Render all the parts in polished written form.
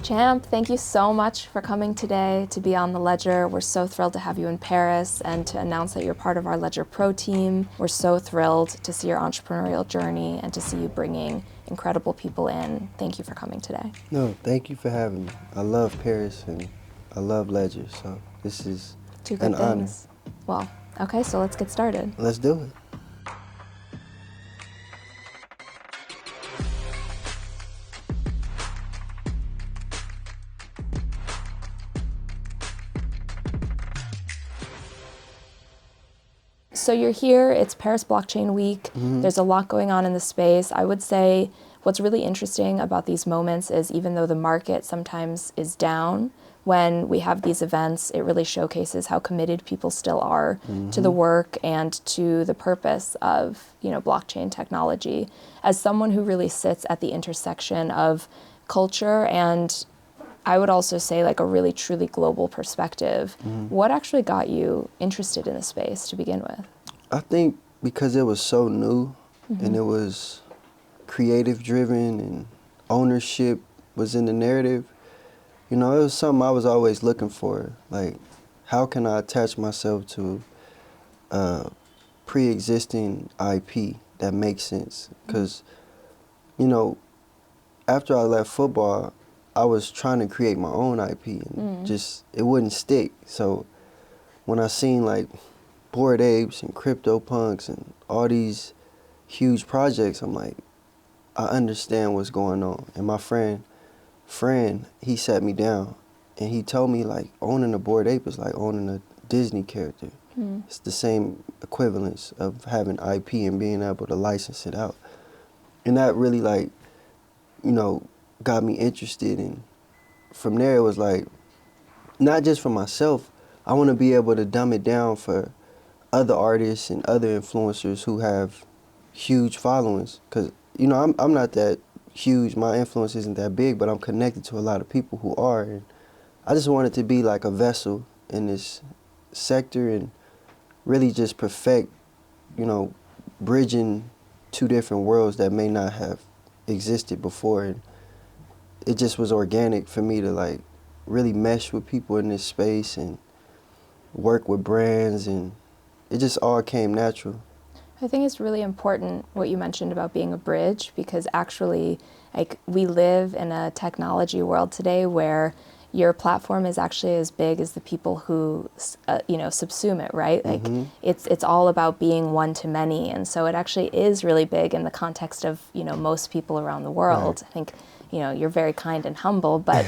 Champ, thank you so much for coming today to be on the Ledger. We're so thrilled to have you in Paris and to announce that you're part of our Ledger Pro team. We're so thrilled to see your entrepreneurial journey and to see you bringing incredible people in. Thank you for coming today. No, thank you for having me. I love Paris and I love Ledger, so this is Two good an honor. things. Well, okay, so let's get started. Let's do it. So you're here, it's Paris Blockchain Week. There's a lot going on in the space. I would say what's really interesting about these moments is even though the market sometimes is down, when we have these events, it really showcases how committed people still are to the work and to the purpose of, blockchain technology. As someone who really sits at the intersection of culture and I would also say like a really truly global perspective, what actually got you interested in the space to begin with? I think because it was so new and it was creative driven and ownership was in the narrative, it was something I was always looking for. Like, how can I attach myself to pre-existing IP that makes sense? Because, after I left football, I was trying to create my own IP and just, it wouldn't stick. So when I seen like Bored Apes and CryptoPunks and all these huge projects, I'm like, I understand what's going on. And my friend, he sat me down and he told me like owning a Bored Ape is like owning a Disney character. It's the same equivalence of having IP and being able to license it out. And that really like, got me interested. And from there it was like, not just for myself, I want to be able to dumb it down for other artists and other influencers who have huge followings. Because, I'm not that huge, my influence isn't that big, but I'm connected to a lot of people who are. And I just wanted to be like a vessel in this sector and really just perfect, bridging two different worlds that may not have existed before. And it just was organic for me to like really mesh with people in this space and work with brands, and it just all came natural. I think it's really important what you mentioned about being a bridge, because actually like we live in a technology world today where your platform is actually as big as the people who subsume it, right? Like it's all about being one to many, and so it actually is really big in the context of most people around the world. Right. I think you're very kind and humble, but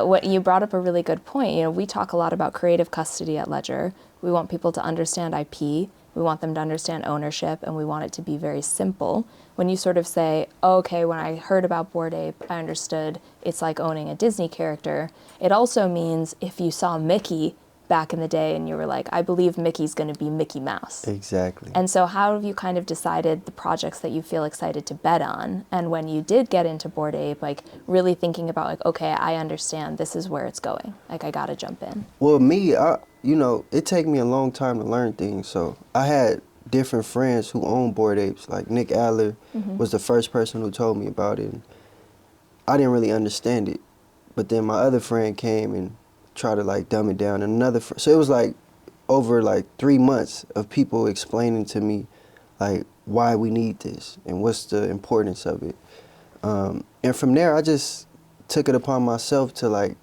what you brought up a really good point. We talk a lot about creative custody at Ledger. We want people to understand IP. We want them to understand ownership, and we want it to be very simple. When you sort of say, okay, when I heard about Bored Ape, I understood it's like owning a Disney character. It also means if you saw Mickey back in the day and you were like, I believe Mickey's going to be Mickey Mouse. Exactly. And so how have you kind of decided the projects that you feel excited to bet on? And when you did get into Bored Ape, like really thinking about like, okay, I understand this is where it's going. Like I got to jump in. Well, me, it take me a long time to learn things. So I had different friends who own Bored Apes. Like Nick Adler was the first person who told me about it. And I didn't really understand it. But then my other friend came and tried to like dumb it down. And so it was like over like 3 months of people explaining to me like why we need this and what's the importance of it. And from there, I just took it upon myself to like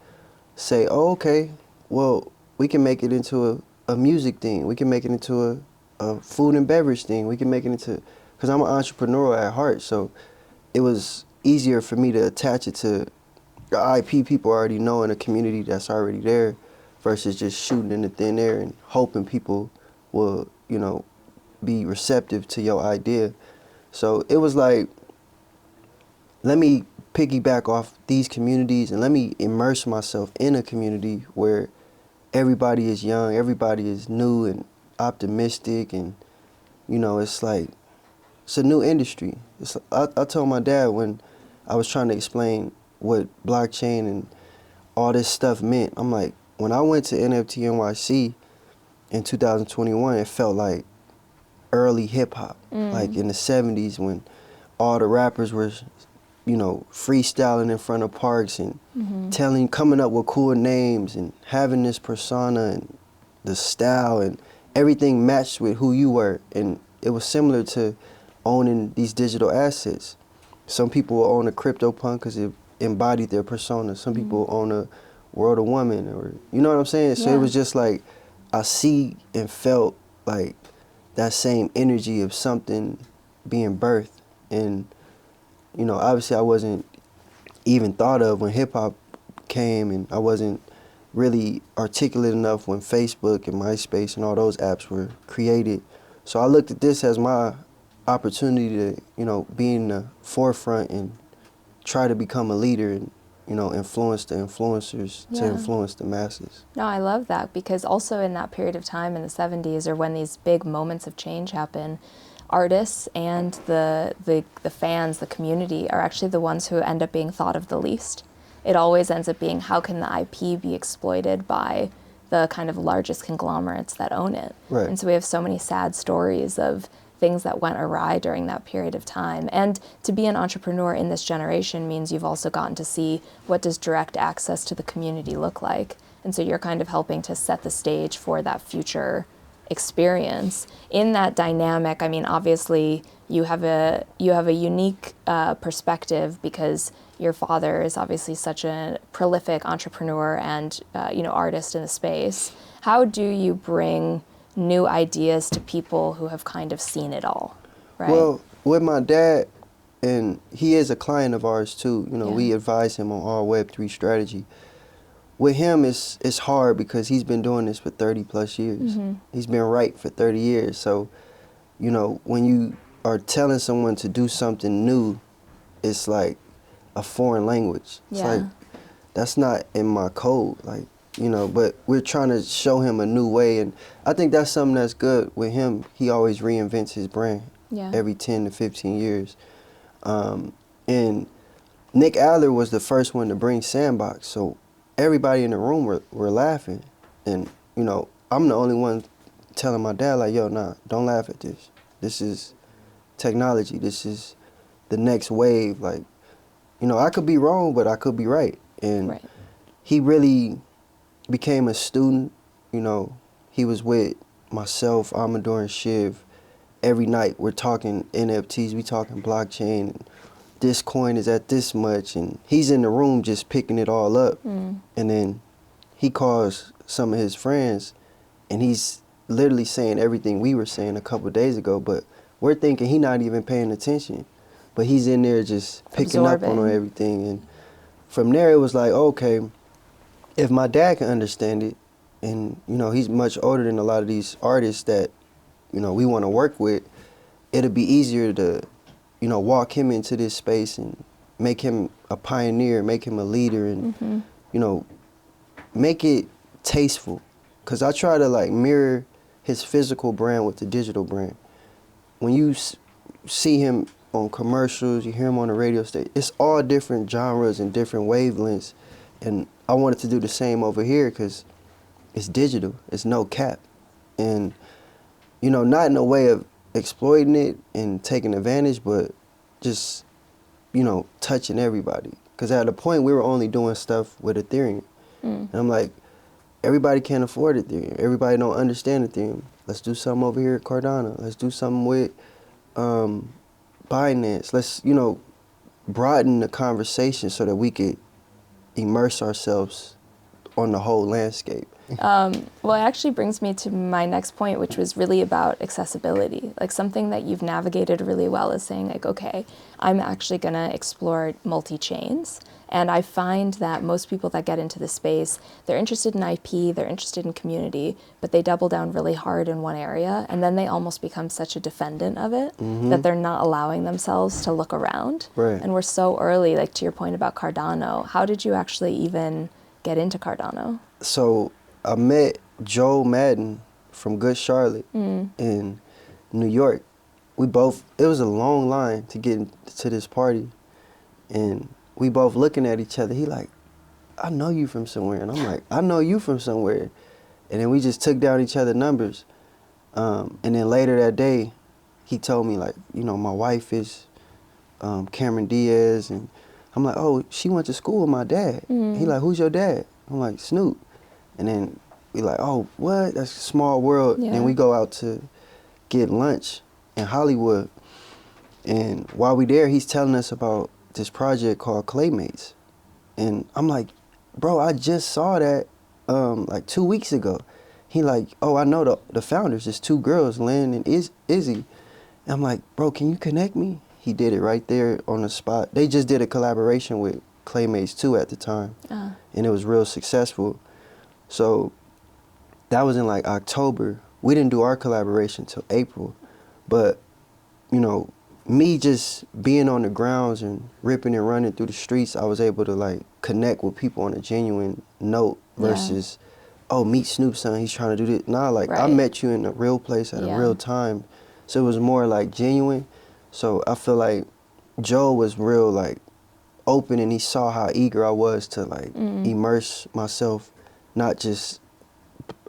say, oh, okay, well, we can make it into a music thing. We can make it into a food and beverage thing. We can make it into, because I'm an entrepreneur at heart, so it was easier for me to attach it to the IP people already know in a community that's already there versus just shooting in the thin air and hoping people will, be receptive to your idea. So it was like, let me piggyback off these communities and let me immerse myself in a community where everybody is young, everybody is new and optimistic, and it's like, it's a new industry. I told my dad when I was trying to explain what blockchain and all this stuff meant, I'm like, when I went to NFT NYC in 2021, it felt like early hip hop, like in the 70s when all the rappers were you know, freestyling in front of parks and coming up with cool names and having this persona and the style and everything matched with who you were. And it was similar to owning these digital assets. Some people will own a CryptoPunk because it embodied their persona. Some people own a World of Woman, or you know what I'm saying? So it was just like, I see and felt like that same energy of something being birthed. And, you know, obviously I wasn't even thought of when hip hop came, and I wasn't really articulate enough when Facebook and MySpace and all those apps were created. So I looked at this as my opportunity to, you know, be in the forefront and try to become a leader and, you know, influence the influencers to influence the masses. No, I love that, because also in that period of time in the 70s, or when these big moments of change happen, artists and the fans, the community, are actually the ones who end up being thought of the least. It always ends up being, how can the IP be exploited by the kind of largest conglomerates that own it? Right. And so we have so many sad stories of things that went awry during that period of time. And to be an entrepreneur in this generation means you've also gotten to see, what does direct access to the community look like? And so you're kind of helping to set the stage for that future experience. In that dynamic, I mean, obviously you have a unique perspective, because your father is obviously such a prolific entrepreneur and you know, artist in the space. How do you bring new ideas to people who have kind of seen it all, right? Well, with my dad, and he is a client of ours too, you know, we advise him on all Web3 strategy. With him, it's hard because he's been doing this for 30 plus years. He's been right for 30 years. So, you know, when you are telling someone to do something new, it's like a foreign language. It's like, that's not in my code. Like, you know, but we're trying to show him a new way. And I think that's something that's good with him. He always reinvents his brand every 10 to 15 years. And Nick Adler was the first one to bring Sandbox. So everybody in the room were laughing. And, you know, I'm the only one telling my dad, like, yo, nah, don't laugh at this. This is technology. This is the next wave. Like, you know, I could be wrong, but I could be right. And he really became a student. You know, he was with myself, Amador, and Shiv. Every night we're talking NFTs, we talking blockchain, and this coin is at this much, and he's in the room just picking it all up. And then he calls some of his friends, and he's literally saying everything we were saying a couple of days ago, but we're thinking he's not even paying attention. But he's in there just picking up on everything. And from there it was like, okay, if my dad can understand it, and, you know, he's much older than a lot of these artists that, you know, we want to work with, it'll be easier to, you know, walk him into this space and make him a pioneer, make him a leader, and, you know, make it tasteful. Because I try to, like, mirror his physical brand with the digital brand. When you see him on commercials, you hear him on the radio station, it's all different genres and different wavelengths. And I wanted to do the same over here because it's digital, it's no cap. And, you know, not in a way of exploiting it and taking advantage, but just, you know, touching everybody. Because at a point we were only doing stuff with Ethereum. And I'm like, everybody can't afford Ethereum. Everybody don't understand Ethereum. Let's do something over here at Cardano. Let's do something with Binance. Let's, you know, broaden the conversation so that we could immerse ourselves on the whole landscape. Well, it actually brings me to my next point, which was really about accessibility. Like, something that you've navigated really well is saying, like, okay, I'm actually going to explore multi-chains. And I find that most people that get into the space, they're interested in IP, they're interested in community, but they double down really hard in one area, and then they almost become such a defendant of it that they're not allowing themselves to look around. And we're so early, like to your point about Cardano. How did you actually even get into Cardano? So I met Joe Madden from Good Charlotte in New York. It was a long line to get to this party, and we both looking at each other. He like, I know you from somewhere. And I'm like, I know you from somewhere. And then we just took down each other's numbers. And then later that day, he told me, like, you know, my wife is Cameron Diaz, and I'm like, oh, she went to school with my dad. He like, who's your dad? I'm like, Snoop. And then we like, oh, what? That's a small world. Yeah. Then we go out to get lunch in Hollywood. And while we there, he's telling us about this project called Claymates. And I'm like, bro, I just saw that like 2 weeks ago. He like, oh, I know the founders. It's 2 girls, Lynn and Izzy. And I'm like, bro, can you connect me? He did it right there on the spot. They just did a collaboration with Claymates 2 at the time. And it was real successful. So that was in like October. We didn't do our collaboration till April. But, you know, me just being on the grounds and ripping and running through the streets, I was able to like connect with people on a genuine note versus, oh, meet Snoop's son, he's trying to do this. Nah, like I met you in a real place at a real time. So it was more like genuine. So I feel like Joe was real like open, and he saw how eager I was to like immerse myself, not just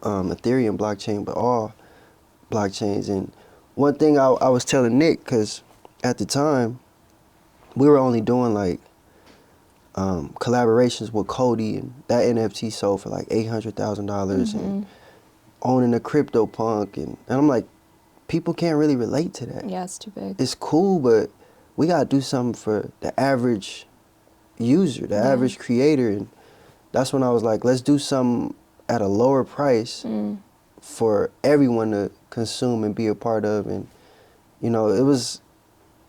Ethereum blockchain, but all blockchains. And one thing I was telling Nick, because at the time, we were only doing like collaborations with Cody, and that NFT sold for like $800,000 and owning a CryptoPunk. And I'm like, people can't really relate to that. Yeah, it's too big. It's cool, but we got to do something for the average user, the average creator. And that's when I was like, let's do something at a lower price for everyone to consume and be a part of. And, you know, it was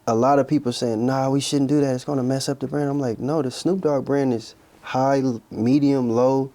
a lot of people saying, nah, we shouldn't do that. It's going to mess up the brand. I'm like, no, the Snoop Dogg brand is high, medium, low,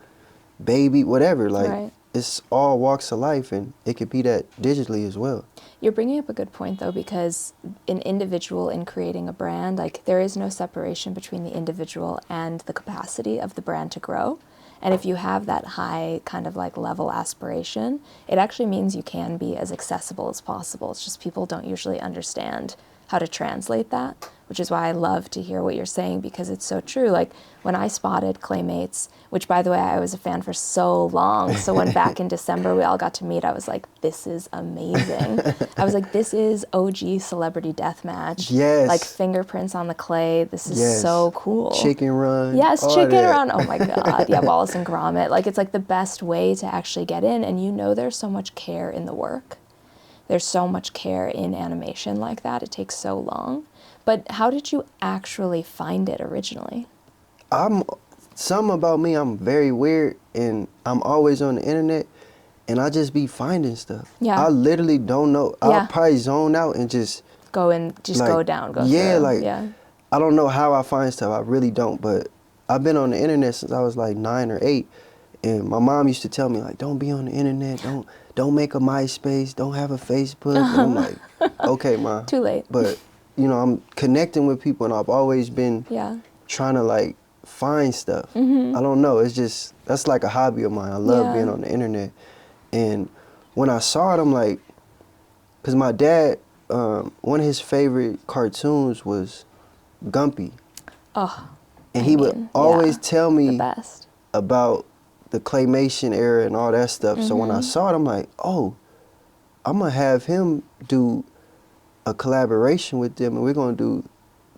baby, whatever. Like, it's all walks of life, and it could be that digitally as well. You're bringing up a good point, though, because an individual in creating a brand, like there is no separation between the individual and the capacity of the brand to grow. And if you have that high kind of like level aspiration, it actually means you can be as accessible as possible. It's just people don't usually understand how to translate that, which is why I love to hear what you're saying, because it's so true. Like when I spotted Claymates, which by the way, I was a fan for so long. So when back in December, we all got to meet, I was like, this is amazing. I was like, this is OG Celebrity Deathmatch. Yes. Like fingerprints on the clay. This is so cool. Chicken Run. Yes, Chicken Run. Oh my God. Yeah, Wallace and Gromit. Like it's like the best way to actually get in. And you know there's so much care in the work. There's so much care in animation like that. It takes so long. But how did you actually find it originally? Something about me, I'm very weird, and I'm always on the internet, and I just be finding stuff. Yeah. I literally don't know. I'll probably zone out and just go and just like, go down, go yeah, through. Like, I don't know how I find stuff. I really don't. But I've been on the internet since I was like 9 or 8, and my mom used to tell me like, don't be on the internet, don't make a MySpace, don't have a Facebook. And I'm like, okay, Ma. Too late. But you know, I'm connecting with people, and I've always been trying to like find stuff. I don't know. It's just, that's like a hobby of mine. I love being on the internet. And when I saw it, I'm like, because my dad, one of his favorite cartoons was Gumpy. Oh. And he would always tell me about the claymation era and all that stuff. So when I saw it, I'm like, oh, I'm going to have him do a collaboration with them, and we're going to do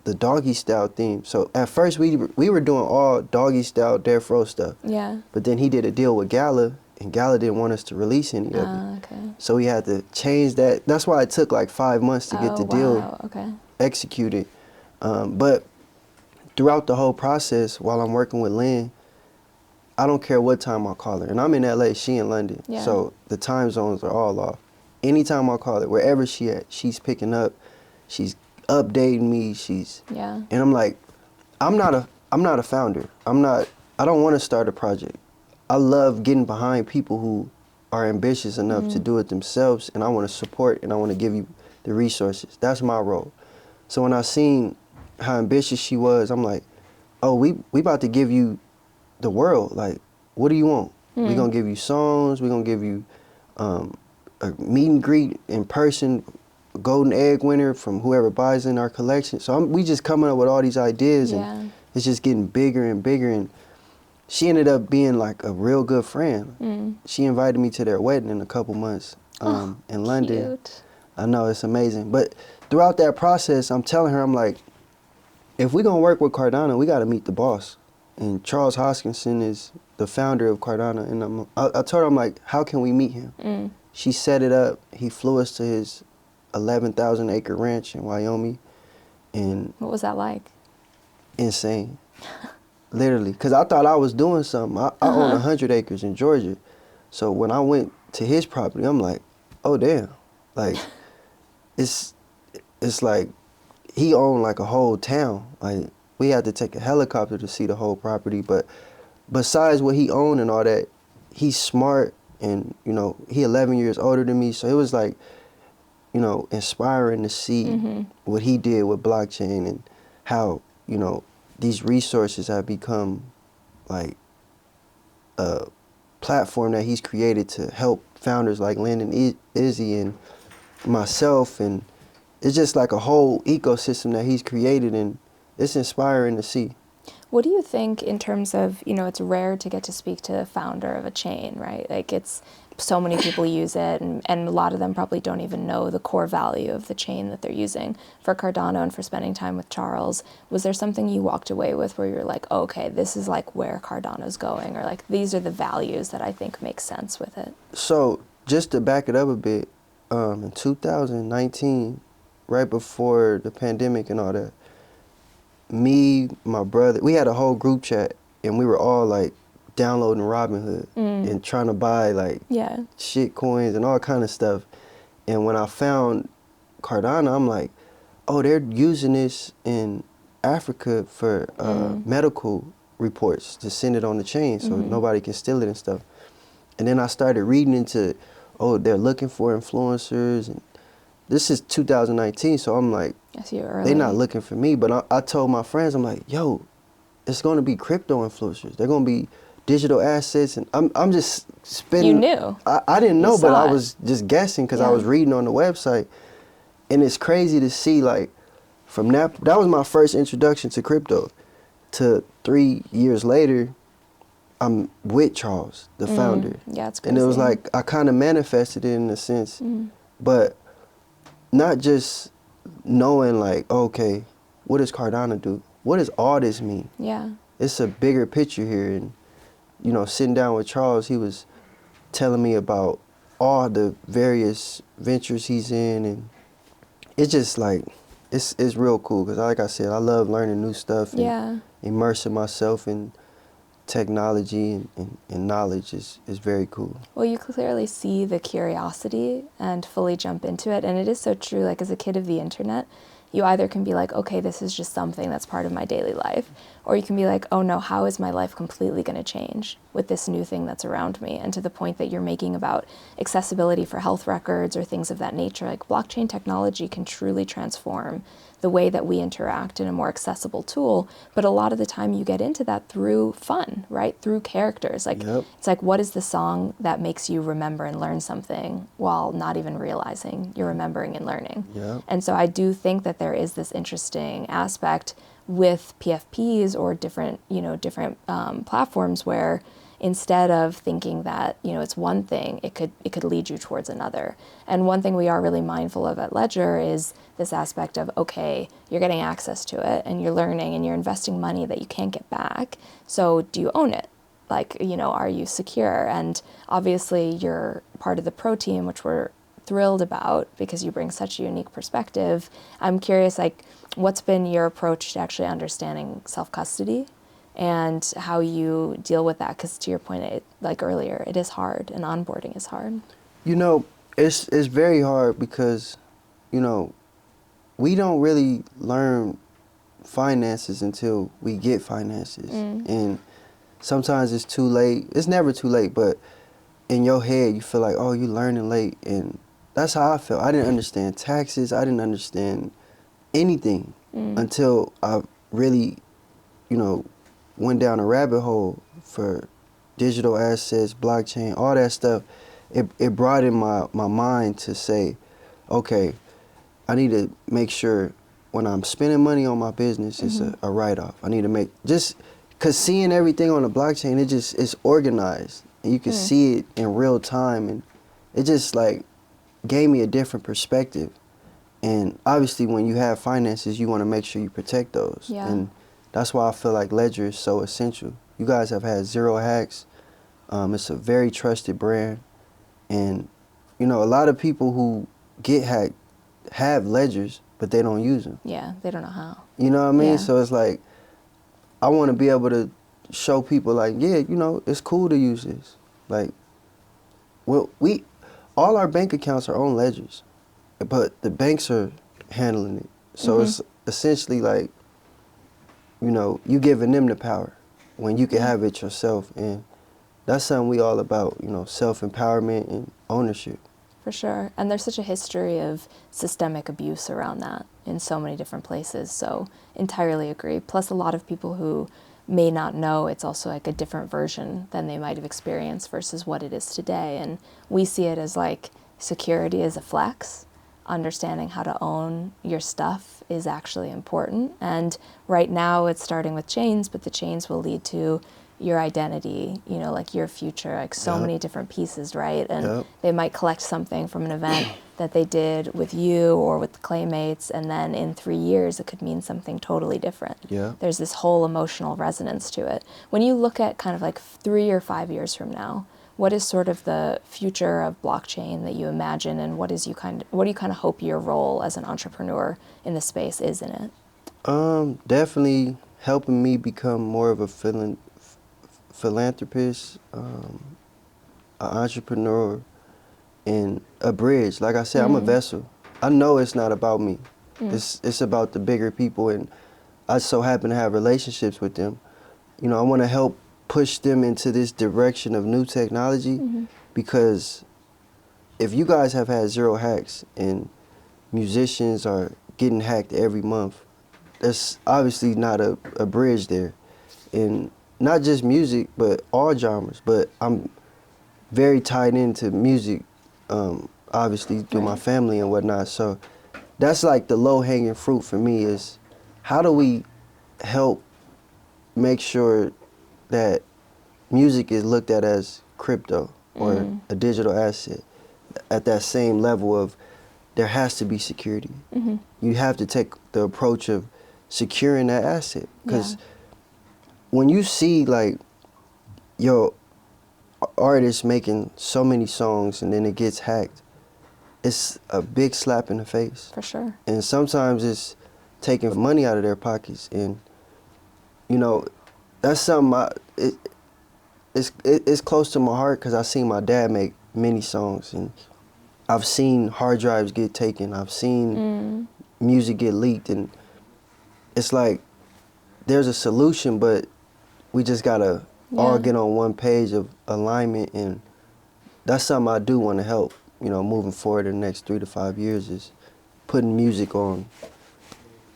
the Doggy Style theme. So at first we were doing all Doggy Style Death Row stuff. Yeah. But then he did a deal with Gala, and Gala didn't want us to release any of it. Okay. So we had to change that. That's why it took like 5 months to get the deal executed. But throughout the whole process, while I'm working with Lynn, I don't care what time I call her. And I'm in LA, she in London. Yeah. So the time zones are all off. Anytime I call her, wherever she at, she's picking up, she's updating me, and I'm like, I'm not a founder. I don't want to start a project. I love getting behind people who are ambitious enough to do it themselves, and I want to support, and I want to give you the resources. That's my role. So when I seen how ambitious she was, I'm like, oh, we about to give you the world. Like, what do you want? We're going to give you songs, we're going to give you a meet and greet in person, golden egg winner from whoever buys in our collection. So we just coming up with all these ideas, and it's just getting bigger and bigger. And she ended up being like a real good friend. She invited me to their wedding in a couple months in London. Cute. I know, it's amazing. But throughout that process, I'm telling her, I'm like, if we're going to work with Cardano, we got to meet the boss. And Charles Hoskinson is the founder of Cardano. And I told her, I'm like, how can we meet him? She set it up. He flew us to his 11,000 acre ranch in Wyoming. And what was that like? Insane. Literally. Because I thought I was doing something. I own 100 acres in Georgia. So when I went to his property, I'm like, oh, damn. Like, it's like he owned like a whole town. Like, we had to take a helicopter to see the whole property. But besides what he owned and all that, he's smart and, you know, he 11 years older than me. So it was like, you know, inspiring to see what he did with blockchain and how, you know, these resources have become like a platform that he's created to help founders like Landon Izzy and myself. And it's just like a whole ecosystem that he's created, and it's inspiring to see. What do you think in terms of, you know, it's rare to get to speak to the founder of a chain, right? Like, it's so many people use it, and a lot of them probably don't even know the core value of the chain that they're using. For Cardano and for spending time with Charles, was there something you walked away with where you're like, oh, okay, this is like where Cardano's going, or like these are the values that I think make sense with it? So just to back it up a bit, in 2019, right before the pandemic and all that, me, my brother, we had a whole group chat, and we were all like downloading Robinhood and trying to buy like shit coins and all kind of stuff. And when I found Cardano, I'm like, oh, they're using this in Africa for medical reports to send it on the chain so nobody can steal it and stuff. And then I started reading into, oh, they're looking for influencers, and this is 2019, so I'm like, they're not looking for me. But I told my friends, I'm like, yo, it's going to be crypto influencers. They're going to be digital assets, and I'm just spending. You knew. I didn't know, but I was just guessing because I was reading on the website, and it's crazy to see, like, from that was my first introduction to crypto. To 3 years later, I'm with Charles, the founder. Yeah, it's crazy. And it was like I kind of manifested it in a sense, but not just knowing like, okay, what does Cardano do? What does all this mean? Yeah. It's a bigger picture here. And, you know, sitting down with Charles, he was telling me about all the various ventures he's in. And it's just like, it's real cool because like I said, I love learning new stuff and immersing myself in technology and knowledge is very cool. Well, you clearly see the curiosity and fully jump into it. And it is so true, like as a kid of the internet, you either can be like, okay, this is just something that's part of my daily life, or you can be like, oh no, how is my life completely going to change with this new thing that's around me? And to the point that you're making about accessibility for health records or things of that nature, like blockchain technology can truly transform the way that we interact in a more accessible tool. But a lot of the time you get into that through fun, right? Through characters. Like, it's like, what is the song that makes you remember and learn something while not even realizing you're remembering and learning? And so I do think that there is this interesting aspect with PFPs or different platforms where instead of thinking that, you know, it's one thing, it could lead you towards another. And one thing we are really mindful of at Ledger is this aspect of, okay, you're getting access to it and you're learning and you're investing money that you can't get back. So do you own it? Like, you know, are you secure? And obviously you're part of the pro team, which we're thrilled about because you bring such a unique perspective. I'm curious, like, what's been your approach to actually understanding self-custody and how you deal with that? Because to your point, like earlier, it is hard and onboarding is hard. You know, it's very hard because, you know, we don't really learn finances until we get finances. And sometimes it's too late. It's never too late, but in your head, you feel like, oh, you're learning late. And that's how I felt. I didn't understand taxes. I didn't understand anything until I really, you know, went down a rabbit hole for digital assets, blockchain, all that stuff. It broadened my mind to say, okay, I need to make sure when I'm spending money on my business, it's a write-off. I need to make, just because seeing everything on the blockchain, it's organized. And you can see it in real time. And it just like gave me a different perspective. And obviously when you have finances, you want to make sure you protect those. Yeah. And that's why I feel like Ledger is so essential. You guys have had 0 hacks. It's a very trusted brand. And, you know, a lot of people who get hacked have ledgers, but they don't use them. Yeah, they don't know how. You know what I mean? Yeah. So it's like, I want to be able to show people like, yeah, you know, it's cool to use this. Like, well, all our bank accounts are on ledgers, but the banks are handling it. So it's essentially like, you know, you giving them the power when you can have it yourself. And that's something we all about, you know, self-empowerment and ownership. For sure. And there's such a history of systemic abuse around that in so many different places. So entirely agree. Plus a lot of people who may not know it's also like a different version than they might have experienced versus what it is today. And we see it as like security is a flex. Understanding how to own your stuff is actually important. And right now it's starting with chains, but the chains will lead to your identity, you know, like your future, like so many different pieces, right? And they might collect something from an event that they did with you or with the Claymates, and then in 3 years it could mean something totally different. Yeah. There's this whole emotional resonance to it. When you look at kind of like 3 or 5 years from now, what is sort of the future of blockchain that you imagine, and what do you kind of hope your role as an entrepreneur in the space is in it? Definitely helping me become more of a philanthropist, an entrepreneur, and a bridge. Like I said, I'm a vessel. I know it's not about me. It's about the bigger people, and I so happen to have relationships with them. You know, I want to help push them into this direction of new technology, because if you guys have had 0 hacks and musicians are getting hacked every month, there's obviously not a bridge there. And not just music, but all genres. But I'm very tied into music, obviously through my family and whatnot. So that's like the low-hanging fruit for me, is how do we help make sure that music is looked at as crypto or a digital asset at that same level of there has to be security. You have to take the approach of securing that asset, because when you see like your artist making so many songs and then it gets hacked, it's a big slap in the face. For sure. And sometimes it's taking money out of their pockets, and you know, that's something it's close to my heart, because I've seen my dad make many songs, and I've seen hard drives get taken. I've seen music get leaked, and it's like there's a solution, but we just gotta all get on one page of alignment, and that's something I do want to help, you know, moving forward in the next 3 to 5 years, is putting music on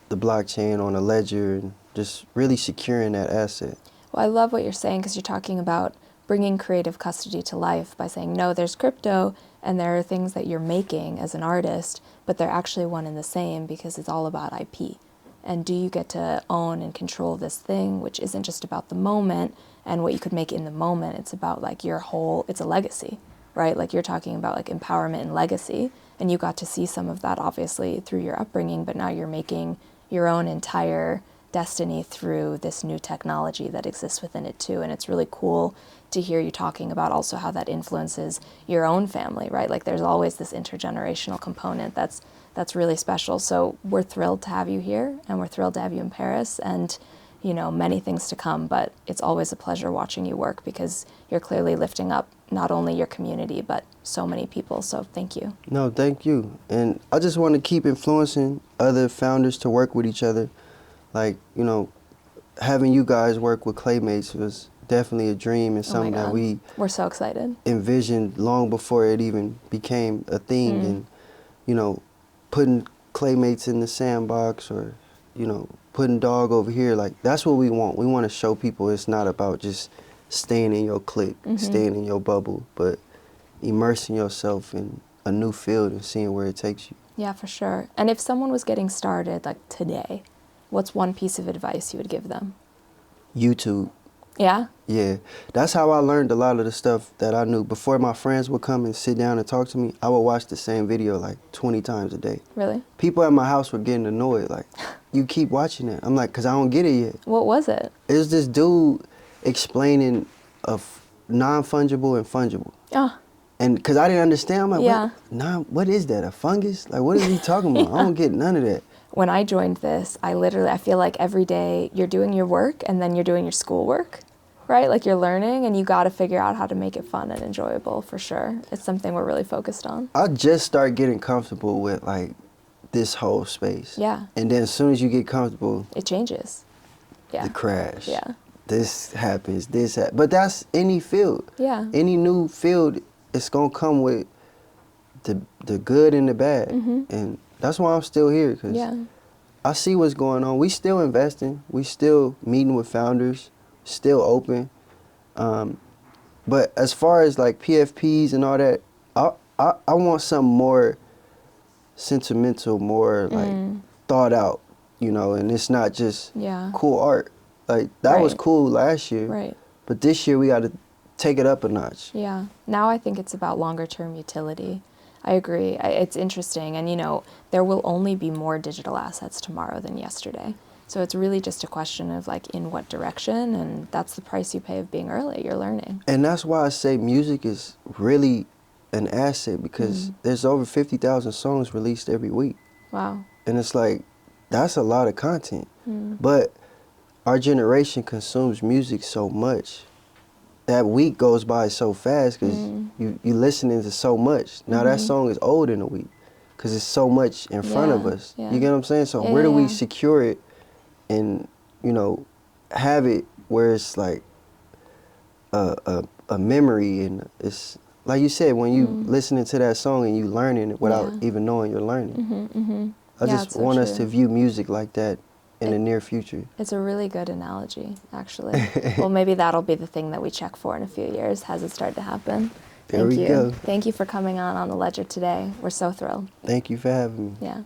the blockchain, on a ledger, and just really securing that asset. Well, I love what you're saying, because you're talking about bringing creative custody to life by saying, no, there's crypto and there are things that you're making as an artist, but they're actually one and the same, because it's all about IP. And do you get to own and control this thing, which isn't just about the moment and what you could make in the moment. It's about like your whole, it's a legacy, right? Like you're talking about like empowerment and legacy, and you got to see some of that obviously through your upbringing, but now you're making your own entire destiny through this new technology that exists within it too. And it's really cool to hear you talking about also how that influences your own family, right? Like there's always this intergenerational component that's really special. So we're thrilled to have you here, and we're thrilled to have you in Paris, and you know, many things to come, but it's always a pleasure watching you work, because you're clearly lifting up not only your community, but so many people. So thank you. No, thank you. And I just want to keep influencing other founders to work with each other. Like, you know, having you guys work with Claymates was definitely a dream, and something that we're so excited. Envisioned long before it even became a thing. And, you know, putting Claymates in the sandbox, or, you know, putting Dogg over here, like that's what we want. We want to show people it's not about just staying in your clique, staying in your bubble, but immersing yourself in a new field and seeing where it takes you. Yeah, for sure. And if someone was getting started like today, what's one piece of advice you would give them? YouTube. Yeah? Yeah, that's how I learned a lot of the stuff that I knew. Before my friends would come and sit down and talk to me, I would watch the same video like 20 times a day. Really? People at my house were getting annoyed, like, you keep watching it. I'm like, because I don't get it yet. What was it? It was this dude explaining of non-fungible and fungible. Oh. And because I didn't understand, I'm like, Yeah. what is that, a fungus? Like, what is he talking about? I don't get none of that. When I joined this, I feel like every day you're doing your work and then you're doing your schoolwork, right? Like you're learning and you got to figure out how to make it fun and enjoyable for sure. It's something we're really focused on. I just start getting comfortable with like this whole space. Yeah. And then as soon as you get comfortable, It changes. Yeah. the crash. Yeah. This happens, but that's any field. Yeah. Any new field, it's gonna come with the good and the bad. And that's why I'm still here, because Yeah. I see what's going on. We still investing. We still meeting with founders, still open. But as far as like PFPs and all that, I want something more sentimental, more like thought out, you know, and it's not just cool art. Like that was cool last year. Right. But this year we got to take it up a notch. Yeah. Now I think it's about longer term utility. I agree. It's interesting. And, you know, there will only be more digital assets tomorrow than yesterday. So it's really just a question of, like, in what direction. And that's the price you pay of being early. You're learning. And that's why I say music is really an asset, because there's over 50,000 songs released every week. Wow. And it's like, that's a lot of content. But our generation consumes music so much. That week goes by so fast because you listening to so much. Now that song is old in a week because it's so much in front of us. Yeah. You get what I'm saying? So where do we secure it and, you know, have it where it's like a memory, and it's like you said, when you listening to that song and you learning it without even knowing you're learning. I just want us to view music like that in the near future. It's a really good analogy, actually. Well, maybe that'll be the thing that we check for in a few years. Has it started to happen? There we go. Thank you for coming on The Ledger today. We're so thrilled. Thank you for having me. Yeah.